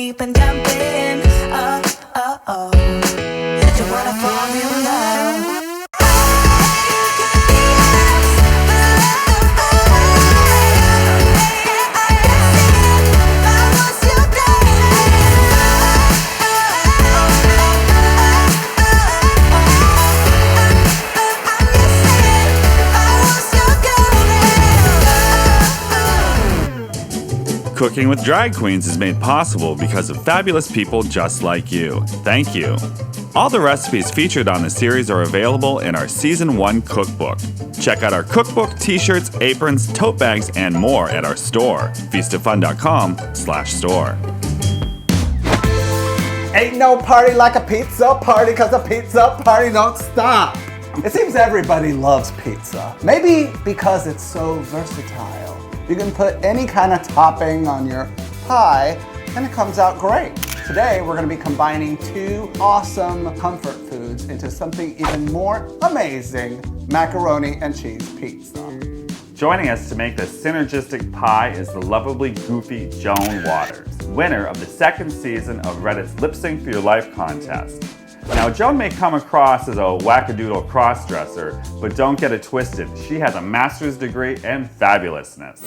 keep on jumping. Oh, oh, oh. You want a formula? Cooking with Drag Queens is made possible because of fabulous people just like you. Thank you. All the recipes featured on the series are available in our Season 1 cookbook. Check out our cookbook, t-shirts, aprons, tote bags, and more at our store, feastofun.com/store. Ain't no party like a pizza party, cause a pizza party don't stop. It seems everybody loves pizza. Maybe because it's so versatile. You can put any kind of topping on your pie and it comes out great. Today we're gonna be combining two awesome comfort foods into something even more amazing, macaroni and cheese pizza. Joining us to make this synergistic pie is the lovably goofy Joan Waters, winner of the second season of Reddit's Lip Sync for Your Life contest. Now, Joan may come across as a whack-a-doodle cross-dresser, but don't get it twisted. She has a master's degree in fabulousness.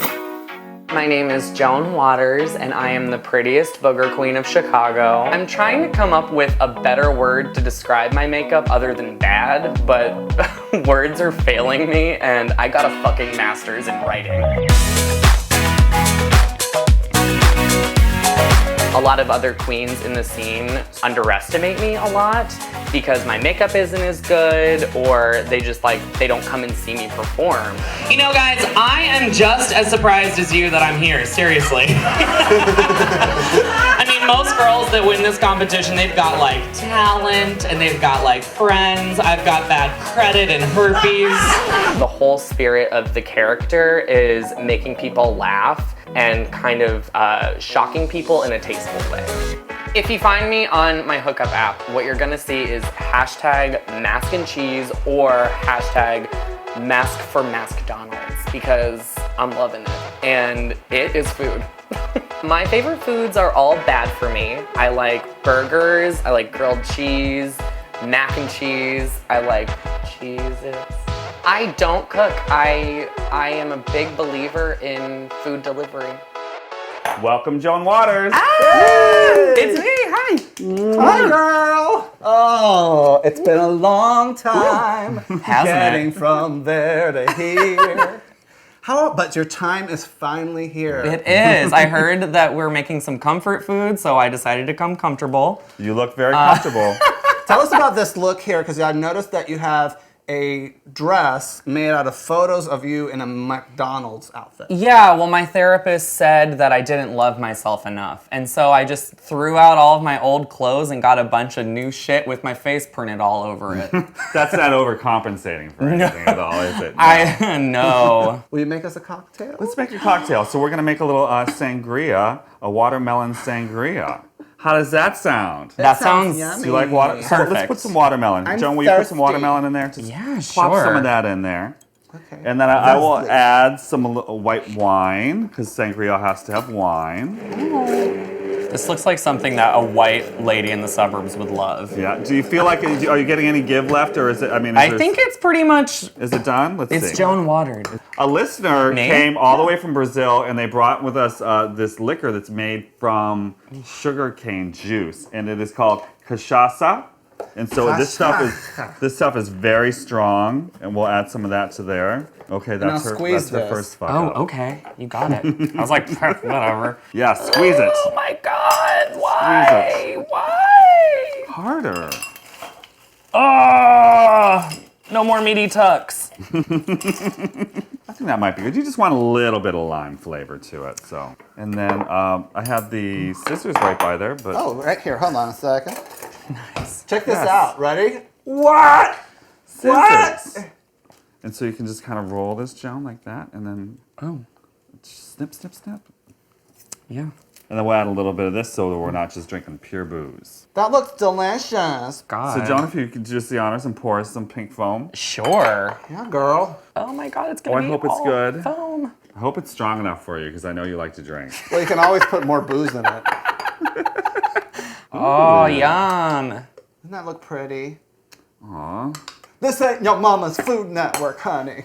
My name is Joan Waters, and I am the prettiest booger queen of Chicago. I'm trying to come up with a better word to describe my makeup other than bad, but words are failing me, and I got a fucking master's in writing. A lot of other queens in the scene underestimate me a lot because my makeup isn't as good, or they don't come and see me perform. You know, guys, I am just as surprised as you that I'm here, seriously. I mean, most girls that win this competition, they've got like talent and they've got like friends. I've got bad credit and herpes. The whole spirit of the character is making people laugh and kind of shocking people in a tasteful way. If you find me on my hookup app, what you're gonna see is hashtag mask and cheese or hashtag mask for McDonald's because I'm loving it and it is food. My favorite foods are all bad for me. I like burgers, I like grilled cheese, mac and cheese, I like Cheez-Its. I don't cook. I am a big believer in food delivery. Welcome, Joan Waters. It's me, hi. Hi, girl. Oh, it's been a long time getting from there to here. But your time is finally here. It is. I heard that we're making some comfort food, so I decided to come comfortable. You look very comfortable. Tell us about this look here, because I noticed that you have a dress made out of photos of you in a McDonald's outfit. Yeah, well, my therapist said that I didn't love myself enough. And so I just threw out all of my old clothes and got a bunch of new shit with my face printed all over it. That's not overcompensating for anything at all, is it? No. I know. Will you make us a cocktail? Let's make a cocktail. So we're gonna make a little sangria, a watermelon sangria. How does that sound? That sounds yummy. Do you like water? So let's Perfect. put some watermelon. I'm Joan, will you put thirsty. some watermelon in there? Just Yeah, plop sure. some of that in there. Okay. And then I will Lovely. add some white wine, because sangria has to have wine. This looks like something that a white lady in the suburbs would love. Yeah. Do you feel like, are you getting any give left, or is it, I think it's pretty much, Is it done? Let's see. it's Joan Waters. A listener Me? came all the way from Brazil, and they brought with us this liquor that's made from sugarcane juice, and it is called cachaça. And so this stuff is very strong, and we'll add some of that to there. Okay, that's Now her. squeeze That's her this. first fuck Oh, up. okay. You got it. I was like, whatever. Yeah, squeeze it. Oh my God, why? Squeeze Why? Harder. Oh, no more meaty tucks. I think that might be good. You just want a little bit of lime flavor to it. So, and then I have the scissors right by there, but Oh, right here. Hold on a second. Nice. Check this Yes. out. Ready? What? scissors. What? And so you can just kind of roll this, Joan, like that, and then snip, snip, snip. Yeah. And then we'll add a little bit of this so that we're not just drinking pure booze. That looks delicious. God. So, Joan, if you could do us the honors and pour us some pink foam. Sure. Yeah, girl. Oh my God, it's gonna be I hope it's all good. foam. I hope it's strong enough for you, because I know you like to drink. Well, you can always put more booze in it. Oh, yum. Doesn't that look pretty? Aw. This ain't your mama's Food Network, honey.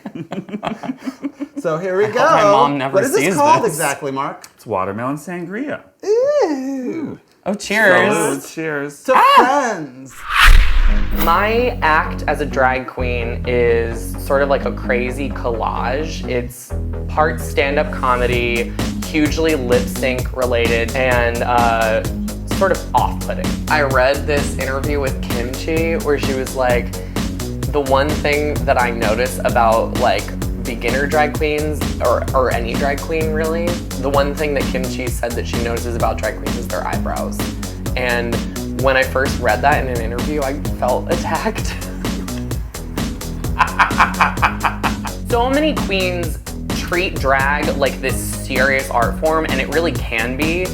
So here we go. hope my mom never What is this sees called this. exactly, Mark? It's watermelon sangria. Ew. Oh, cheers. Salud, cheers. To friends. My act as a drag queen is sort of like a crazy collage. It's part stand-up comedy, hugely lip sync related, and sort of off-putting. I read this interview with Kimchi where she was like, the one thing that I notice about like beginner drag queens, or any drag queen really, the one thing that Kimchi said that she notices about drag queens is their eyebrows. And when I first read that in an interview, I felt attacked. So many queens treat drag like this serious art form, and it really can be.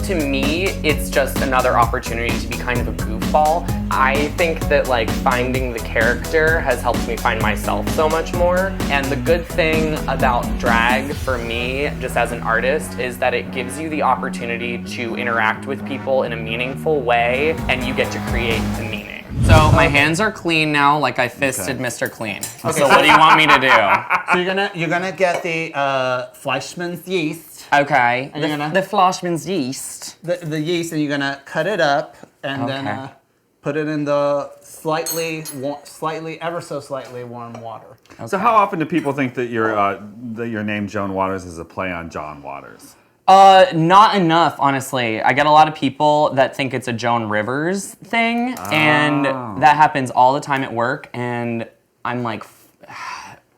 To me, it's just another opportunity to be kind of a goofball. I think that like finding the character has helped me find myself so much more. And the good thing about drag for me, just as an artist, is that it gives you the opportunity to interact with people in a meaningful way, and you get to create the meaning. So my hands are clean now, like I fisted Mr. Clean. So what do you want me to do? So you're gonna get the Fleischmann's yeast. Okay, And you're gonna- the Fleischmann's yeast. The yeast, and you're gonna cut it up and Okay. then put it in the ever so slightly warm water. So how often do people think that your name Joan Waters is a play on John Waters? Not enough, honestly. I get a lot of people that think it's a Joan Rivers thing, and that happens all the time at work, and I'm like,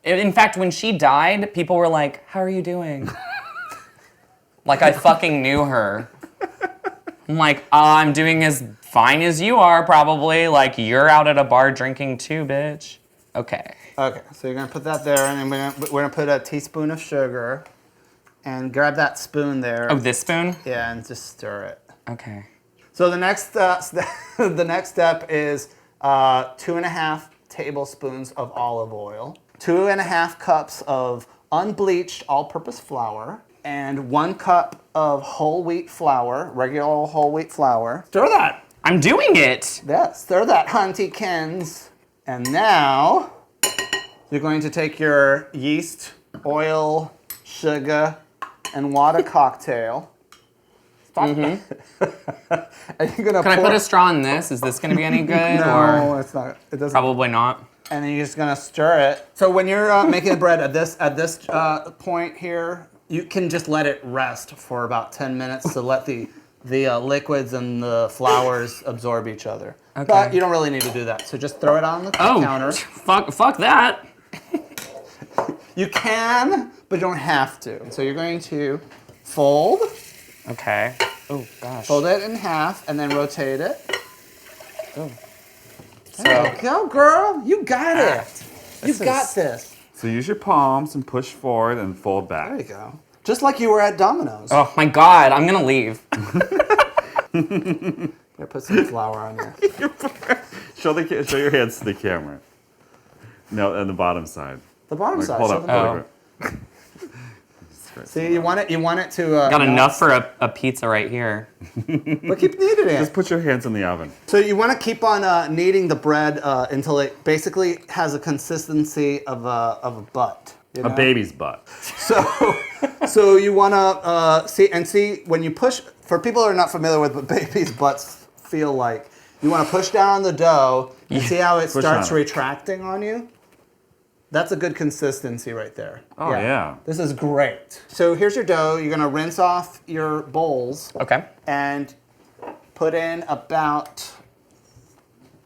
in fact, when she died, people were like, how are you doing? Like I fucking knew her. I'm like, I'm doing as fine as you are, probably. Like, you're out at a bar drinking too, bitch. Okay. Okay, so you're gonna put that there, and then we're gonna put a teaspoon of sugar, and grab that spoon there. Oh, this spoon? Yeah, and just stir it. Okay. So the next the next step is 2.5 tablespoons of olive oil, 2.5 cups of unbleached all-purpose flour, and 1 cup of whole wheat flour, regular whole wheat flour. Stir that. I'm doing it. Yeah, stir that, huntykins. And now you're going to take your yeast, oil, sugar, and water cocktail. Stop. And you're gonna Can I put a straw in this? Is this gonna be any good? No, Or it's not. It doesn't. probably not. And then you're just gonna stir it. So when you're making the bread at this point here, you can just let it rest for about 10 minutes to let the liquids and the flours absorb each other. Okay. But you don't really need to do that. So just throw it on the counter. Fuck that. You can, but you don't have to. So you're going to fold Okay. Oh gosh. Fold it in half and then rotate it. Oh. There you go, girl. You got it. You This got is- this. So use your palms and push forward and fold There you back. go. Just like you were at Domino's. Oh my god, I'm gonna leave. Here, put some flour on you. Show your hands to the camera. No, on the bottom side. The bottom Like, side. hold show up. the hold bottom. up. See, you want it to. Got enough for a pizza right here. But keep kneading it. Just put your hands in the oven. So you want to keep on kneading the bread until it basically has a consistency of a butt. You A know? baby's butt. So you want to see when you push. For people who are not familiar with what babies' butts feel like, you want to push down on the dough and see how it Push starts on it. retracting on you. That's a good consistency right there. Oh, yeah. This is great. So here's your dough. You're gonna rinse off your bowls Okay. and put in about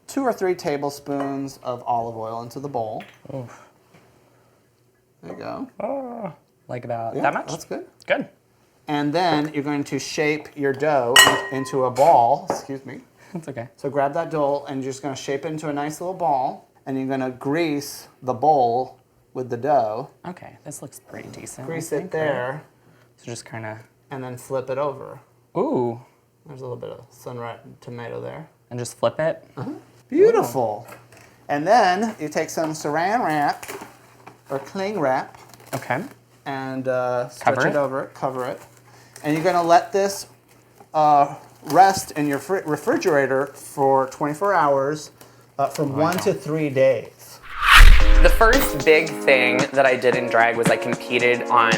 2 or 3 tablespoons of olive oil into the bowl. Oof. There you go. Like about Yeah, that much? That's good. Good. And then you're going to shape your dough into a ball. Excuse me. That's okay. So grab that dough and you're just gonna shape it into a nice little ball. And you're gonna grease the bowl with the dough. Okay, this looks pretty decent. Grease I it think, there, right? So just kind of, and then flip it over. ooh, There's a little bit of sun-wrapped tomato there. and just flip it. Beautiful. And then you take some saran wrap or cling wrap Okay. and Cover stretch it it? over it, cover it. And you're gonna let this rest in your refrigerator for 24 hours, from 1 to 3 days. The first big thing that I did in drag was I competed on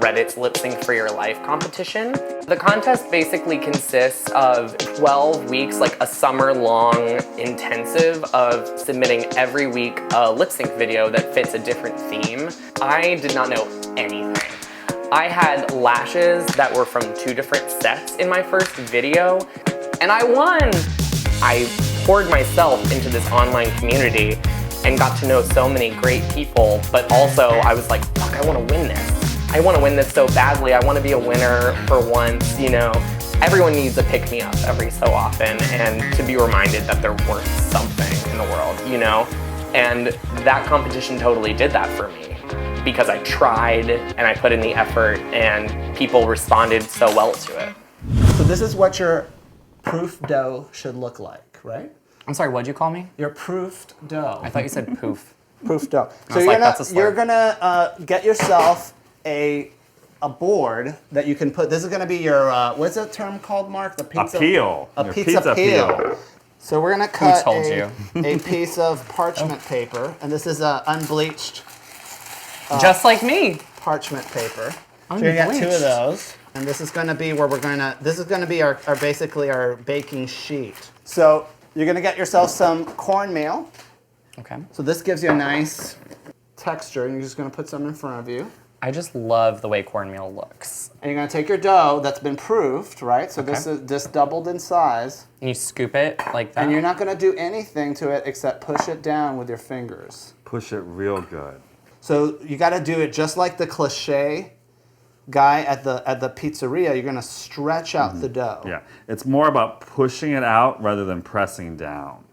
Reddit's Lip Sync for Your Life competition. The contest basically consists of 12 weeks, like a summer-long intensive of submitting every week a lip sync video that fits a different theme. I did not know anything. I had lashes that were from 2 different sets in my first video, and I won! I poured myself into this online community and got to know so many great people, but also I was like, fuck, I want to win this. I want to win this so badly. I want to be a winner for once, you know. Everyone needs a pick-me-up every so often, and to be reminded that they're worth something in the world, you know? And that competition totally did that for me, because I tried and I put in the effort and people responded so well to it. So this is what your proof dough should look like, right? I'm sorry, what'd you call me? Your proofed dough. I thought you said poof. Proof dough. So was like, that's a slur. you're gonna get yourself a board that you can put. This is gonna be your what's that term called, Mark? The pizza peel. A Your pizza peel. So we're gonna cut told a piece of parchment paper, and this is unbleached Just like me. parchment paper. So you got 2 of those, and this is gonna be where we're gonna. This is gonna be our basically our baking sheet. So you're gonna get yourself some cornmeal. Okay. So this gives you a nice texture, and you're just gonna put some in front of you. I just love the way cornmeal looks. And you're gonna take your dough that's been proofed, right? So this is just doubled in size. And you scoop it like that. And you're not gonna do anything to it except push it down with your fingers. Push it real good. So you gotta do it just like the cliche guy at the pizzeria. You're gonna stretch out the dough. Yeah, it's more about pushing it out rather than pressing down.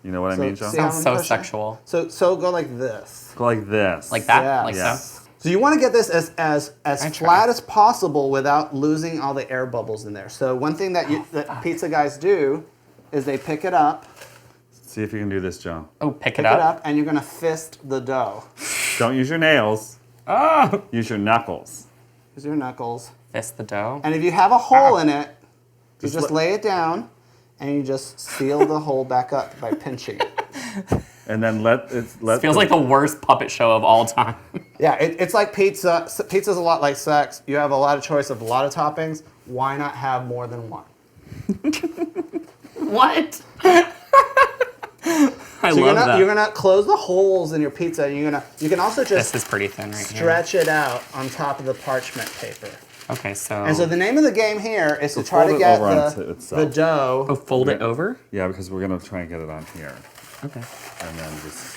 You know what I mean, John? see how I'm Sounds so pushing? sexual. So go like this. Go like this. Like that? Yes. Like Yes. so? So you want to get this as try. flat as possible without losing all the air bubbles in there. So one thing that pizza guys do is they pick it up, See if you can do this, John. Oh, pick pick it up. and you're gonna fist the dough. Don't use your nails. Oh. Use your knuckles. Use your knuckles. Fist the dough. And if you have a hole in it, you Just just lay it down and you just seal the hole back up by pinching it. And then let Feels like the worst puppet show of all time. Yeah, it's like pizza. Pizza's a lot like sex. You have a lot of choice of a lot of toppings. Why not have more than one? What? I So love that. you're gonna close the holes in your pizza. And you can also just This is pretty thin right here. stretch it out on top of the parchment paper. Okay, so. And so the name of the game here is to So try to fold it get over onto itself. the dough. Oh, fold it over? Yeah, because we're gonna try and get it on here, Okay. and then just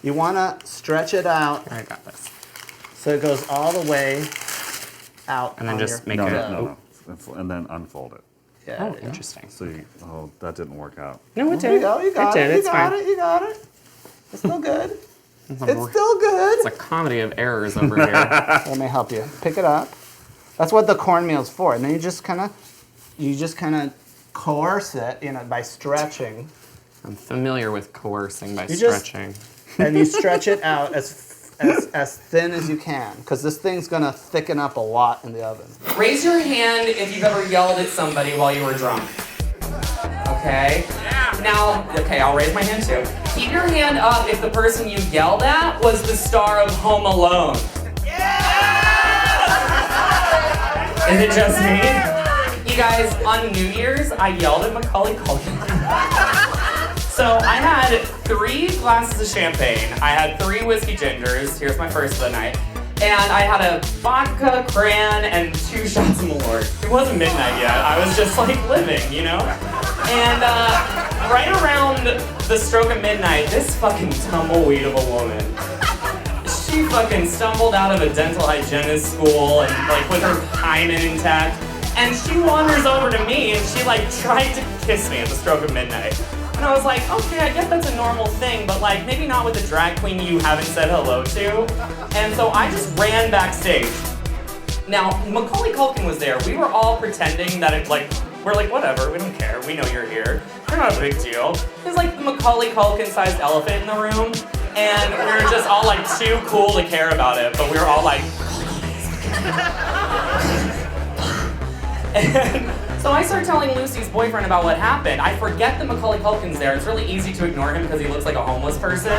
You want to stretch it out I got this. so it goes all the way out. And then on just your- make no, and then unfold it. Yeah, Oh, there you go. interesting. So that didn't work out. No, it There you did. go. You got did. it. You It's got fine. it. You got it. It's still good. It's It's still good. a comedy of errors over here. Let me help you. Pick it up. That's what the cornmeal's for. And then you just kind of coerce it, by stretching. I'm familiar with coercing by You just- stretching. And you stretch it out as thin as you can, because this thing's gonna thicken up a lot in the oven. Raise your hand if you've ever yelled at somebody while you were drunk. Okay? Now, okay, I'll raise my hand too. Keep your hand up if the person you yelled at was the star of Home Alone. Is it just me? You guys, on New Year's, I yelled at Macaulay Culkin. So I had 3 glasses of champagne. I had 3 whiskey gingers. Here's my first of the night. And I had a vodka cran and 2 shots of Malort. It wasn't midnight yet. I was just like living, And right around the stroke of midnight, this fucking tumbleweed of a woman, she fucking stumbled out of a dental hygienist school and like with her hymen intact. And she wanders over to me and she like tried to kiss me at the stroke of midnight. And I was like, okay, I guess that's a normal thing, but like maybe not with a drag queen you haven't said hello to. And so I just ran backstage. Now, Macaulay Culkin was there. We were all pretending that we're like, whatever, we don't care. We know you're here. You're not a big deal. There's like the Macaulay Culkin-sized elephant in the room. And we were just all like too cool to care about it, but we were all like, and So I start telling Lucy's boyfriend about what happened. I forget that Macaulay Culkin's there. It's really easy to ignore him because he looks like a homeless person.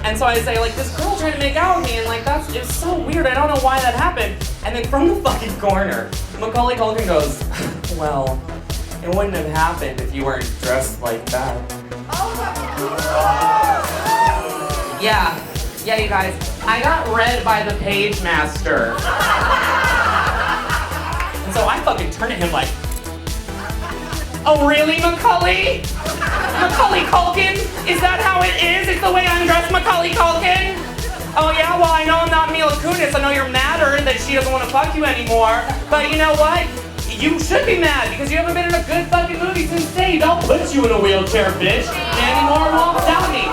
And so I say, like, this girl tried to make out with me, and like, it's so weird. I don't know why that happened. And then from the fucking corner, Macaulay Culkin goes, well, it wouldn't have happened if you weren't dressed like that. Yeah, you guys. I got read by the page master. And so I fucking turn at him like, oh really, Macaulay? Macaulay Culkin? Is that how it is? It's the way I'm dressed, Macaulay Culkin? Oh yeah, well I know I'm not Mila Kunis. I know you're madder that she doesn't want to fuck you anymore. But you know what? You should be mad because you haven't been in a good fucking movie since Dave. I'll put you in a wheelchair, bitch. Anymore won't stop me.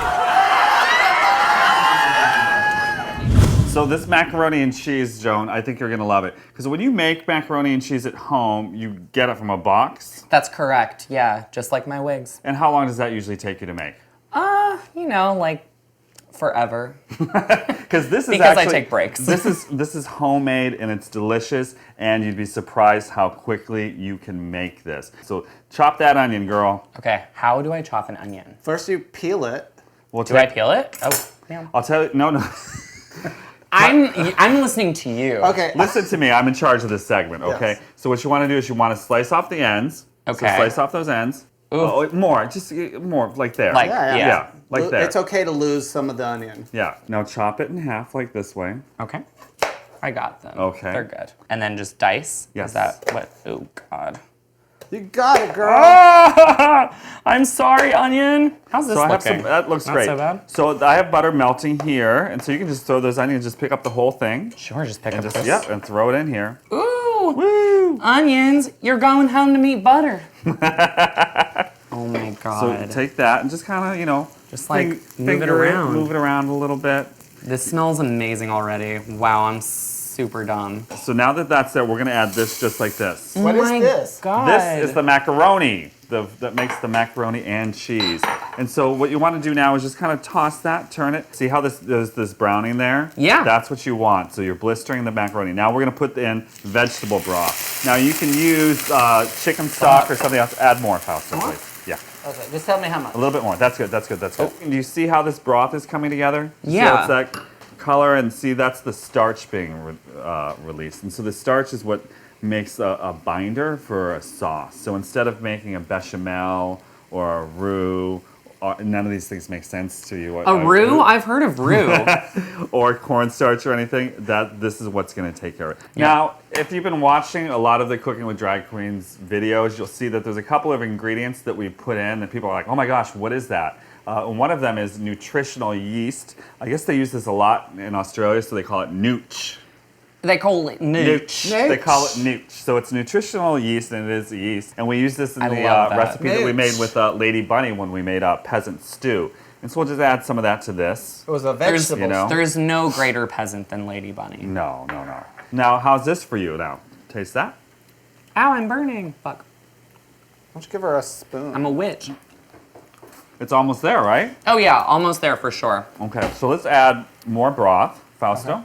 So this macaroni and cheese, Joan, I think you're gonna love it. Because when you make macaroni and cheese at home, you get it from a box. That's correct, yeah, just like my wigs. And how long does that usually take you to make? You know, like forever. Because this is because actually, I take breaks. this is homemade and it's delicious, and you'd be surprised how quickly you can make this. So chop that onion, girl. Okay, how do I chop an onion? First you peel it. Do I peel it? Oh, damn. I'll tell you, no. I'm listening to you. Okay. Listen to me, I'm in charge of this segment, okay? Yes. So what you want to do is you want to slice off the ends. Okay. So slice off those ends. Ooh. Oh, more, like there. Like, Yeah, like there. It's okay to lose some of the onion. Yeah, now chop it in half like this way. Okay. I got them. Okay. They're good. And then just dice? Yes. Is that what? Oh, God. You got it, girl. I'm sorry, onion. How's this So I have looking? some, that looks Not great. so bad? So I have butter melting here, and so you can just throw those onions, just pick up the whole thing. Sure, just pick And up just, this. and throw it in here. Ooh, Woo! onions, you're going home to meet butter. Oh my God. So take that and just kind of, Just like move it finger around. Move it around a little bit. This smells amazing already. Wow, I'm super dumb. So now that that's there, we're gonna add this just like this. What is this? God. This is the macaroni that makes the macaroni and cheese. And so what you want to do now is just kind of toss that, turn it. See how there's this browning there? Yeah. That's what you want. So you're blistering the macaroni. Now we're gonna put in vegetable broth. Now you can use chicken stock or something else. Add more, Fausto, please. Yeah. Okay, just tell me how much. A little bit more. That's good. That's good. That's good. Do you see how this broth is coming together? Yeah. So it's that color, and see that's the starch being released. And so the starch is what makes a binder for a sauce. So instead of making a bechamel or a roux, none of these things make sense to you. A roux? I've heard of roux. Or cornstarch or anything, this is what's going to take care of it. Yeah. Now, if you've been watching a lot of the Cooking with Drag Queens videos, you'll see that there's a couple of ingredients that we put in, and people are like, oh my gosh, what is that? And one of them is nutritional yeast. I guess they use this a lot in Australia, so they call it nooch. They call it nooch. They call it nooch. So it's nutritional yeast, and it is yeast. And we use this in I the love that. recipe that we made Nooch. with Lady Bunny when we made peasant stew. And so we'll just add some of that to this. It was a There's, vegetable. you know. there's no greater peasant than Lady Bunny. No. Now, how's this for you now? Taste that? Ow, I'm burning. Fuck. Why don't you give her a spoon? I'm a witch. It's almost there, right? Oh yeah, almost there for sure. Okay, so let's add more broth. Fausto?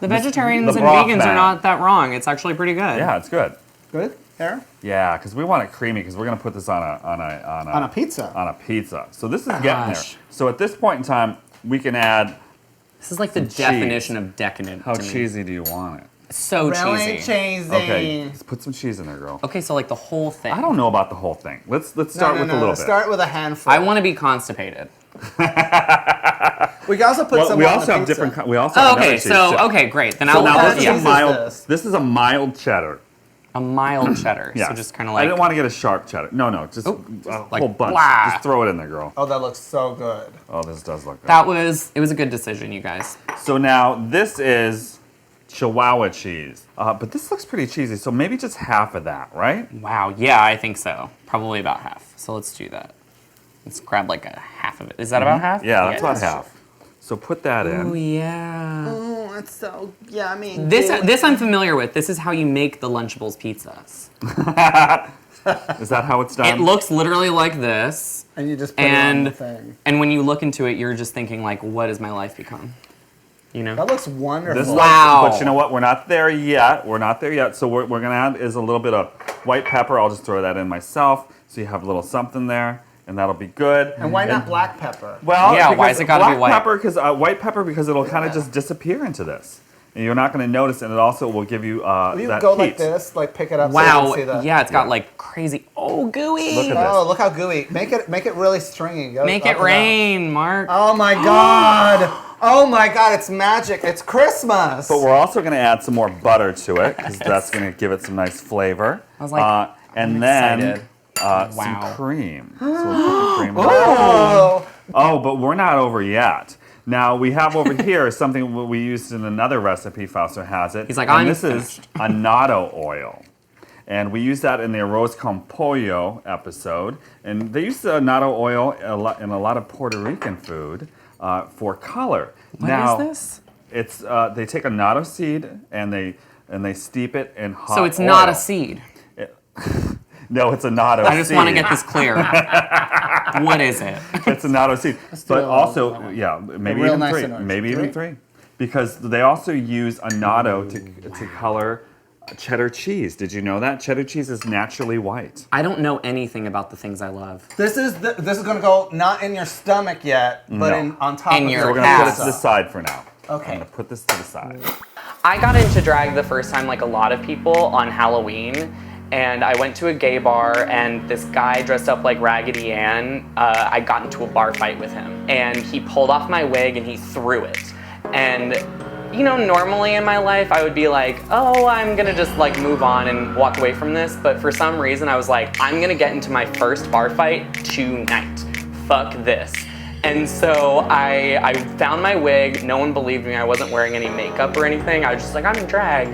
The vegetarians the and broth vegans man. are not that wrong. It's actually pretty good. Yeah, it's good. Good? Here? Yeah, because we want it creamy because we're going to put this on a pizza. On a pizza. So this is getting there. Gosh. So at this point in time, we can add, This is like the Cheese. definition of decadent how to me. cheesy do you want it? So Really cheesy. cheesy. Okay, let's put some cheese in there, girl. Okay, so like the whole thing. I don't know about the whole thing. Let's start with a little bit. Start with a handful. I want to be constipated. We can also put some we on also the have pizza. different. We also Oh, have okay, another cheese so too. okay, great. Then So I'll now what this is cheese a is mild. this? This is a mild cheddar. a mild cheddar. Yeah. So just kind of I like didn't want to get a sharp cheddar. No, just a like, whole bunch. blah. Just throw it in there, girl. Oh, that looks so good. Oh, this does look good. it was a good decision, you guys. So now this is Chihuahua cheese, but this looks pretty cheesy. So maybe just half of that, right? Wow, yeah, I think so. Probably about half. So let's do that. Let's grab like a half of it. Is that about half? Mm-hmm. Yeah, that's about half. So put that in. Oh yeah. Oh, it's so yummy. This I'm familiar with. This is how you make the Lunchables pizzas. Is that how it's done? It looks literally like this. And you just put it on the thing. And when you look into it, you're just thinking like, what has my life become? you know? That looks wonderful. Wow. But you know what? We're not there yet. We're not there yet. So what we're gonna add is a little bit of white pepper. I'll just throw that in myself. So you have a little something there, and that'll be good. And why not black pepper? Well, Yeah, why is it gotta be white? White pepper because it'll kind of just disappear into this. And you're not going to notice, and it also will give you You that go heat. like this, like pick it up. Wow, So you can see the, yeah, it's got like crazy, gooey. Look at Oh, look how gooey. Make it really stringy. Go Make up it and rain, Mark. down. Oh my God. Oh my God, it's magic. It's Christmas. But we're also going to add some more butter to it, because that's going to give it some nice flavor. I was like, and then excited. some cream. So we'll put the cream in. Oh. Oh, but we're not over yet. Now, we have over here something we used in another recipe, Fausto has it. He's like, and I'm this is annatto oil. And we use that in the arroz con pollo episode. And they use the annatto oil in a lot of Puerto Rican food for color. What is this? It's they take annatto seed and they steep it in hot oil. So it's not a seed. No, it's annatto seed. I just want to get this clear. What is it? It's annatto seed. But also, yeah, maybe real even nice three. orange. Maybe even three. Because they also use annatto to color cheddar cheese. Did you know that? Cheddar cheese is naturally white. I don't know anything about the things I love. This is going to go not in your stomach yet, but No. on top In of your So your we're going to put it ass. to the side for now. Okay. I'm going to put this to the side. I got into drag the first time, like a lot of people, on Halloween. And I went to a gay bar, and this guy dressed up like Raggedy Ann, I got into a bar fight with him. And he pulled off my wig and he threw it. And, you know, normally in my life, I would be like, oh, I'm gonna just like move on and walk away from this. But for some reason, I was like, I'm gonna get into my first bar fight tonight. Fuck this. And so I found my wig. No one believed me. I wasn't wearing any makeup or anything. I was just like, I'm in drag.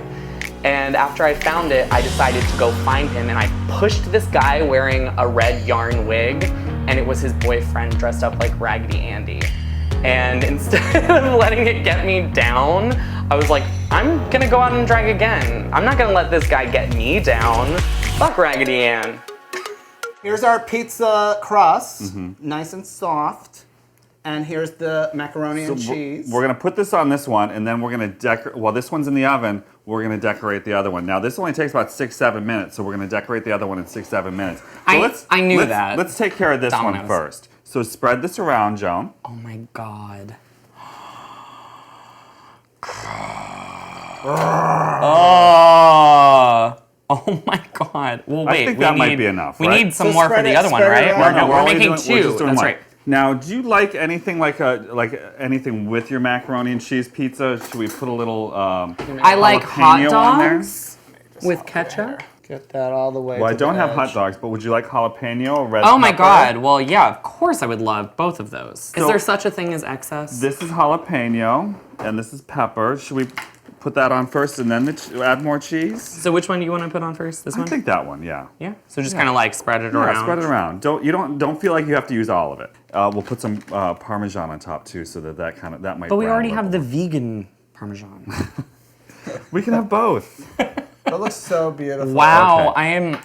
And after I found it, I decided to go find him, and I pushed this guy wearing a red yarn wig, and it was his boyfriend dressed up like Raggedy Andy. And instead of letting it get me down, I was like, I'm gonna go out and drag again. I'm not gonna let this guy get me down. Fuck Raggedy Ann. Here's our pizza crust, nice and soft. And here's the macaroni and cheese. We're going to put this on this one, and then we're going to decorate. While this one's in the oven, we're going to decorate the other one. Now, this only takes about 6-7 minutes, so we're going to decorate the other one in 6-7 minutes. So I knew that. Let's take care of this one Dominoes. first. So spread this around, Joan. Oh my God. Oh my God. Well, wait. I think that might be enough, We right? need some So more for spread the it- other one, spread it right? around. No, We're only making we're two. just doing That's one. right. Now, do you like anything like anything with your macaroni and cheese pizza? Should we put a little I like hot jalapeno on there? dogs with ketchup. Get that all the way Well, I to don't the have edge. hot dogs, but would you like jalapeno or red Oh my pepper? God. Well, yeah, of course I would love both of those. Is So- there such a thing as excess? This is jalapeno, and this is pepper. Should we put that on first and then add more cheese? So which one do you want to put on first? This I one? think that one, yeah. Yeah. So just kind of like spread it Yeah, around. spread it around. Don't feel like you have to use all of it. We'll put some Parmesan on top too, so that might. But we brown already a have little. the vegan Parmesan. We can have both. That looks so beautiful. Wow, Okay. I am You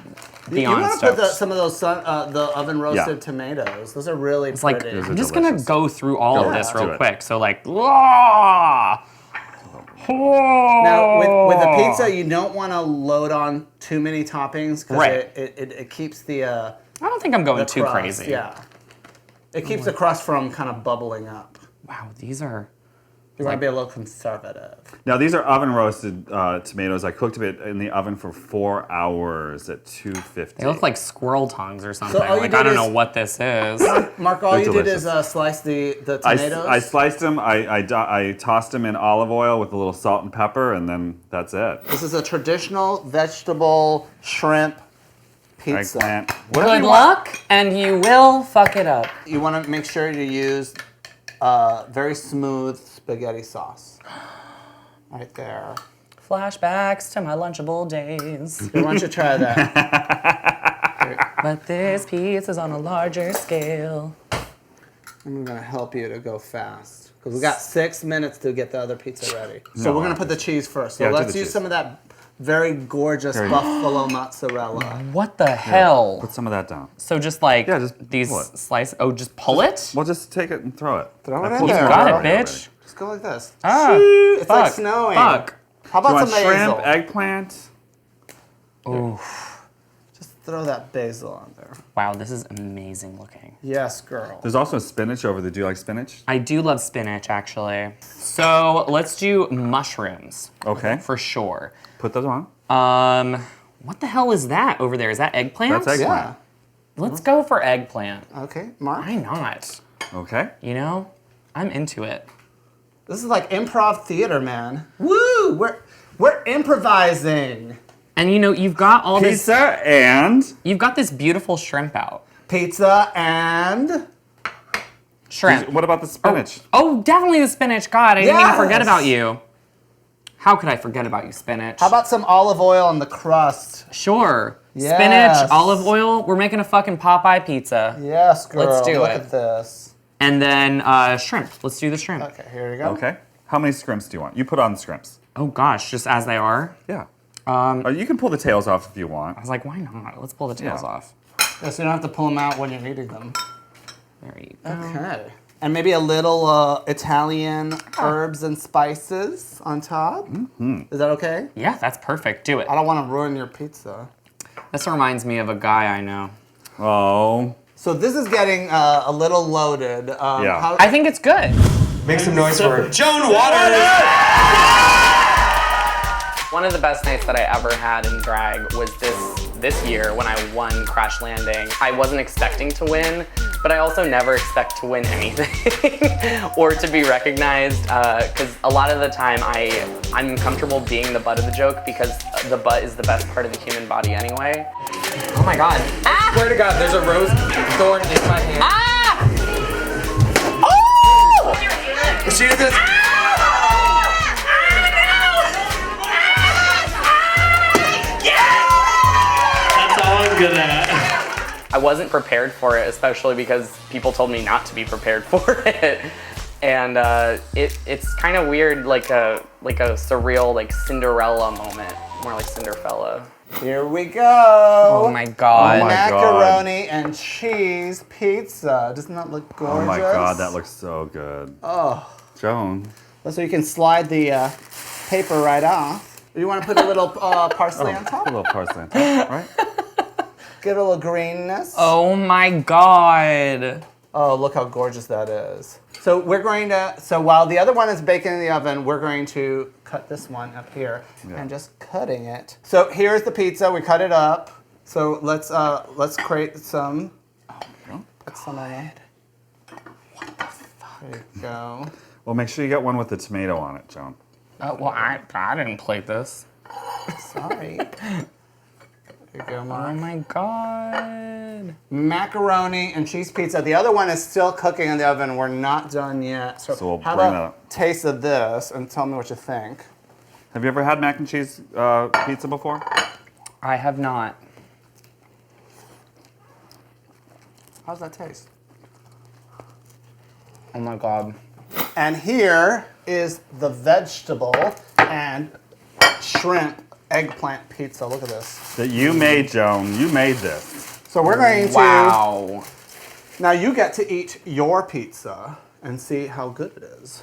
beyond want to put stoked. some of those the oven roasted Yeah. tomatoes. Those are really It's like, pretty. Those are I'm just delicious. gonna go through all of Go this do real it. quick. So like, Now, with the pizza, you don't want to load on too many toppings because Right. it keeps the I don't think I'm going the too crust, crazy. Yeah, it keeps the crust from kind of bubbling up. Wow, these are. You want to be a little conservative. Now these are oven roasted tomatoes. I cooked it in the oven for 4 hours at 250. They look like squirrel tongues or something. all you Like did I don't is- know what this is. Mark, all They're you delicious. did is slice the tomatoes. I sliced them. I tossed them in olive oil with a little salt and pepper, and then that's it. This is a traditional vegetable shrimp pizza. Eggplant. Good luck, and you will fuck it up. You want to make sure you use very smooth spaghetti sauce. Right there. Flashbacks to my Lunchable days. Why don't you try that? But this pizza's on a larger scale. I'm gonna help you to go fast because we got 6 minutes to get the other pizza ready. So No, we're gonna put the cheese first. So Yeah, do let's the use cheese. some of that very gorgeous Here you go. buffalo mozzarella. What the hell? Put some of that down. So just like Yeah, just these pull it. slices. Oh, just pull it? Well, just take it and throw it. Throw it I in pulled there. some Got it, already. bitch. Just go like this. Ah, It's like fuck. snowing. Fuck. How Do you about want some basil? shrimp, eggplant? Just throw that basil on there. Wow, this is amazing looking. Yes, girl. There's also spinach over there. Do you like spinach? I do love spinach, actually. So let's do mushrooms Okay. for sure. Put those on. What the hell is that over there? Is that eggplant? That's eggplant. Yeah. Let's go for eggplant. Okay, Mark. Why not? Okay. You know, I'm into it. This is like improv theater, man. Woo! We're improvising. And you know, you've got all this. Pizza and You've got this beautiful shrimp out. Pizza and Shrimp. what about the spinach? Oh, definitely the spinach. God, I didn't even forget Yes! about you. How could I forget about you, spinach? how about some olive oil on the crust? Sure. Yes. Spinach, olive oil. We're making a fucking Popeye pizza. Yes, girl. Let's do Look it. at this. And then shrimp. Let's do the shrimp. Okay, here we go. Okay. How many scrimps do you want? You put on the scrimps. Oh gosh, just as they are. Yeah. You can pull the tails off if you want. I was like, why not? Let's pull the tails Yeah. off. Yeah, so you don't have to pull them out when you're eating them. There you go. Okay. And maybe a little Italian herbs and spices on top. Mm-hmm. Is that okay? Yeah, that's perfect. Do it. I don't want to ruin your pizza. This reminds me of a guy I know. Oh. So this is getting a little loaded. Yeah. I think it's good. Make some noise for Joan Waters! One of the best nights that I ever had in drag was this year when I won Crash Landing. I wasn't expecting to win, but I also never expect to win anything or to be recognized, because a lot of the time I'm comfortable being the butt of the joke because the butt is the best part of the human body anyway. Oh my God. Ah! Swear to God, there's a rose thorn in my hand. Ah! Oh! She did this. That's all I'm good at. I wasn't prepared for it, especially because people told me not to be prepared for it. And it's kind of weird, like a surreal, like Cinderella moment, more like Cinderfella. Here we go. Oh my God. Oh my Macaroni and cheese pizza. Doesn't that look gorgeous? Oh my God, that looks so good. Oh. Joan. So you can slide the paper right off. You want to put a little parsley on top? A little parsley on top, right? Get a little greenness. Oh my God. Oh, look how gorgeous that is. So we're going to, so while the other one is baking in the oven, we're going to cut this one up here and just cutting it. So here's the pizza, we cut it up. So let's create some. Put some in it. What the fuck? There you go. Well, make sure you get one with the tomato on it, Joan. Well, I didn't plate this. Sorry. There you go, Oh Mark. my God. Macaroni and cheese pizza. The other one is still cooking in the oven. We're not done yet. So we'll how bring about that up. taste of this and tell me what you think. Have you ever had mac and cheese pizza before? I have not. How's that taste? Oh my God. And here is the vegetable and shrimp eggplant pizza. Look at this. That you made, Joan. You made this. So we're going to, Wow. now you get to eat your pizza and see how good it is.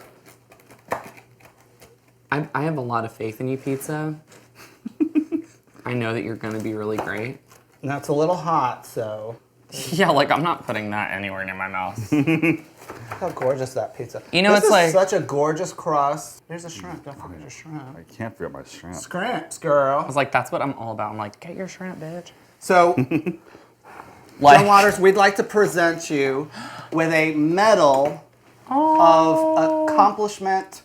I have a lot of faith in you, pizza. I know that you're going to be really great. Now it's a little hot, so Yeah, like I'm not putting that anywhere near my mouth. look how gorgeous that pizza. You know, this it's is like- such a gorgeous crust. Here's a shrimp. Don't forget your shrimp. I can't forget my shrimp. Shrimps, I girl. was like, that's what I'm all about. I'm like, get your shrimp, bitch. So, Like, Joan Waters, we'd like to present you with a medal of accomplishment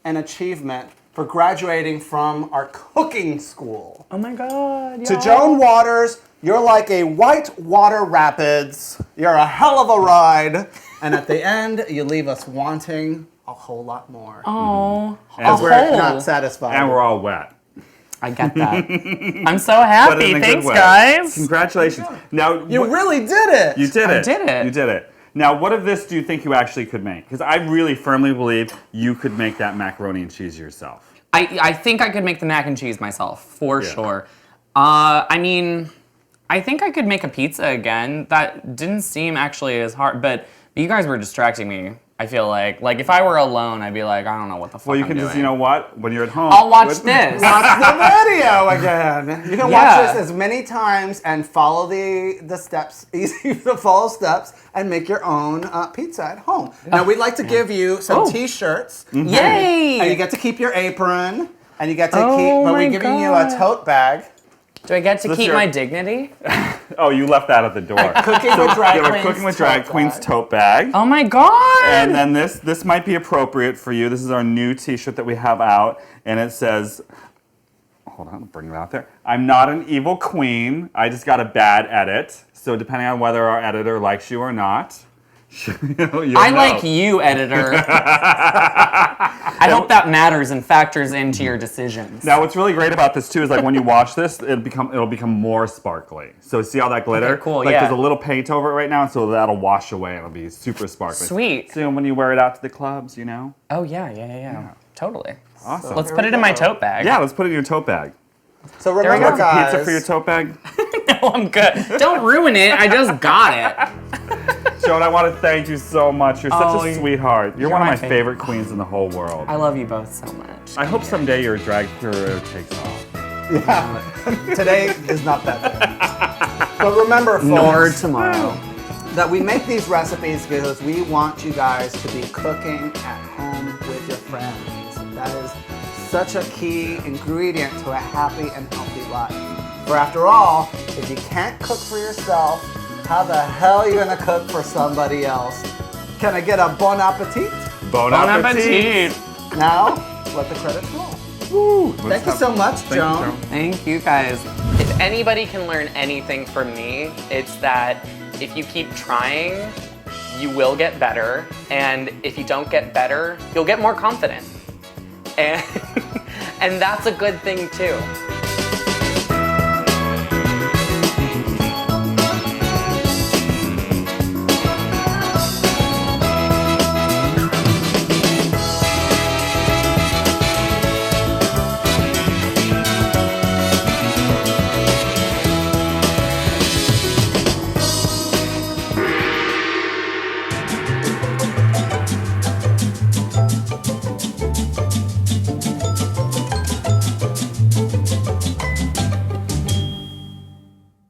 and achievement for graduating from our cooking school. oh my God. To y'all. Joan Waters, you're like a white water rapids. You're a hell of a ride. And at the end, you leave us wanting a whole lot more. Oh, Because we're hole. not satisfied. And we're all wet. I get that. I'm so But happy. in a good Thanks, way. guys. Congratulations. Now, You really did it. You did I it. did it. You did it. Now, what of this do you think you actually could make? Because I really firmly believe you could make that macaroni and cheese yourself. I think I could make the mac and cheese myself, for Yeah. sure. I mean, I think I could make a pizza again. That didn't seem actually as hard, but you guys were distracting me. I feel like if I were alone, I'd be like, I don't know what the fuck Well, you I'm can doing. just, you know what? When you're at home, I'll watch this. Watch the video again. You can Yeah. watch this as many times and follow the steps, easy to follow steps, and make your own pizza at home. Now, we'd like to give you some Oh. t-shirts. Yay! And you get to keep your apron, and you get to Oh keep, but my we're giving you a God. tote bag. Do I get to This keep your- my dignity? Oh, you left that at the door. Cooking with Drag You have a Queens Cooking with Drag tote Queens bag. tote bag. Oh my god! And then this might be appropriate for you. This is our new t-shirt that we have out, and it says, hold on, I'll bring it out there. I'm not an evil queen. I just got a bad edit. So depending on whether our editor likes you or not, you'll I know. like you, editor. I hope that matters and factors into your decisions. Now, what's really great about this too is like when you wash this, it'll become more sparkly. So see all that glitter? Okay, cool, Like yeah. there's a little paint over it right now, so that'll wash away. It'll be super sparkly. Sweet. So when you wear it out to the clubs, you know. Oh yeah. Totally. Awesome. Let's put it in my tote bag. Yeah, let's put it in your tote bag. So we remember, go. guys, Pizza for your tote bag. No, I'm good. Don't ruin it. I just got it. Joan, I want to thank you so much. You're such Oh, a sweetheart. You're one of my my favorite. favorite queens in the whole world. I love you both so much. I hope someday your drag career takes off. today is not that day. But remember, folks, Nor tomorrow. that we make these recipes because we want you guys to be cooking at home with your friends. That is such a key ingredient to a happy and healthy life. For after all, if you can't cook for yourself, how the hell are you gonna cook for somebody else? Can I get a bon appetit? Bon appetit. Now, let the credits roll. Woo. Thank you so much, Thank you, Joan. Thank you guys. If anybody can learn anything from me, it's that if you keep trying, you will get better. And if you don't get better, you'll get more confident. And, and that's a good thing too.